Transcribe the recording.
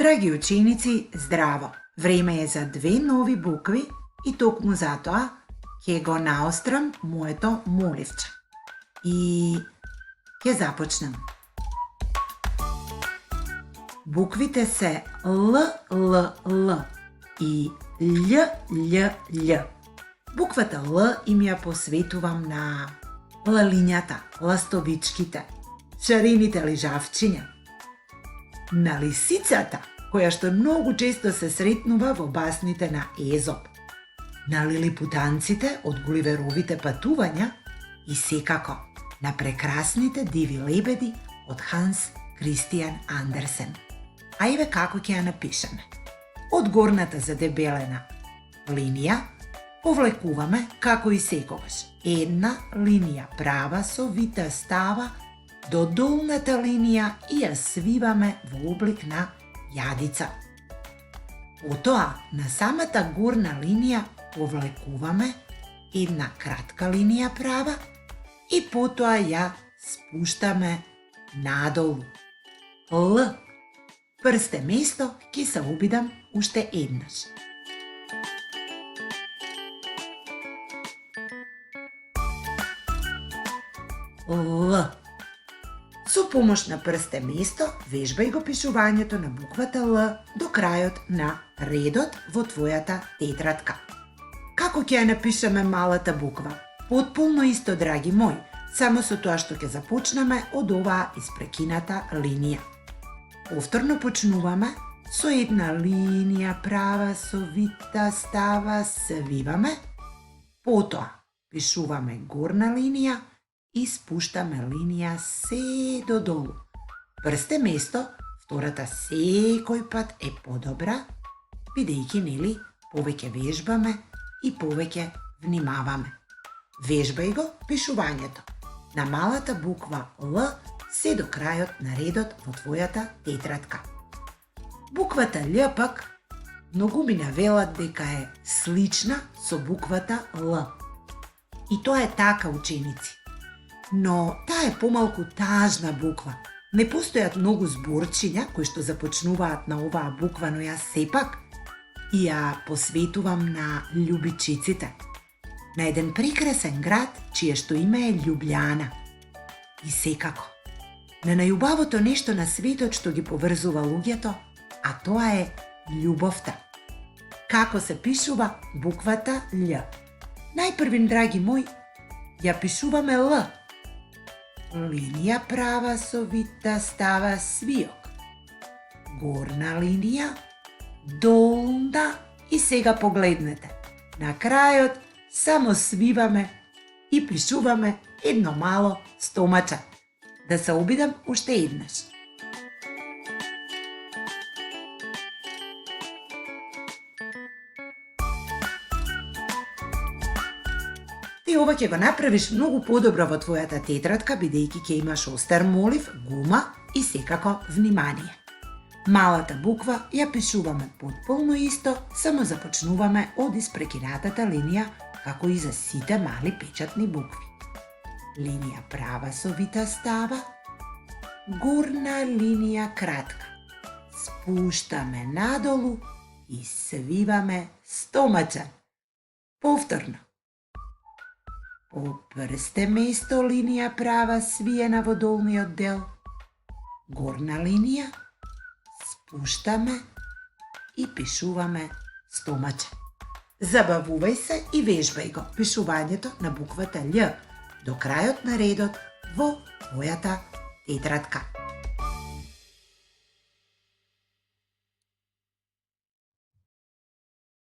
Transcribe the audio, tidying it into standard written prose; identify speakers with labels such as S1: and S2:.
S1: Драги ученици, здраво! Време е за две нови букви и токму затоа ќе го наострам моето моливче. И ќе започнем. Буквите се Л, Л, Л и Л, Л, Л. Буквата Л им ја посветувам на лалињата, ластовичките, шарените лижавчиња, на лисицата, која што многу често се сретнува во басните на Езоп, на лилипутанците од Гуливеровите патувања и секако на прекрасните диви лебеди од Ханс Кристијан Андерсен. Ајде како ќе ја напишеме. Од горната задебелена линија повлекуваме, како и секогаш, една линија права со вита става до долната линија и ја свиваме во облик на јадица. Потоа, на самата горна линија повлекуваме една кратка линија права и потоа ја спуштаме надолу. Л. Прсте место ќе се обидам уште еднаш. Л. Со помош на прсте место, вежбај го пишувањето на буквата Л до крајот на редот во твојата тетрадка. Како ќе ја напишеме малата буква? Потполно исто, драги мои, само со тоа што ќе започнеме од оваа испрекината линија. Повторно почнуваме со една линија права со вита става, свиваме, потоа пишуваме горна линија и спуштаме линија се до долу. Прсте место, втората секој пат е подобра, бидејќи нели повеќе вежбаме и повеќе внимаваме. Вежбај го пишувањето на малата буква Л се до крајот на редот во твојата тетрадка. Буквата Л пак многу ми навелат дека е слична со буквата Л. И тоа е така, ученици. Но таа е помалку тажна буква. Не постојат многу зборчиња кои што започнуваат на оваа буква, но јас сепак и ја посветувам на љубичиците. На еден прекрасен град, чие што име е Љубљана. И секако, на најубавото нешто на светот што ги поврзува луѓето, а тоа е љубовта. Како се пишува буквата Л? Најпрвин, драги мои, ја пишуваме Л. Линија права со вита става свиок. Горна линија, долна и сега погледнете. На крајот само свиваме и пишуваме едно мало стомаче. Да се обидам уште еднаш. Ти ова ќе го направиш многу подобро во твојата тетрадка, бидејќи ќе имаш остар молив, гума и секако внимание. Малата буква ја пишуваме потполно исто, само започнуваме од испрекинатата линија, како и за сите мали печатни букви. Линија права со вита става, горна линија кратка. Спуштаме надолу и свиваме стомаче. Повторно. По прсте место линија права свиена во долниот дел. Горна линија, спуштаме и пишуваме стомаче. Забавувај се и вежбај го пишувањето на буквата Л до крајот на редот во твојата тетрадка.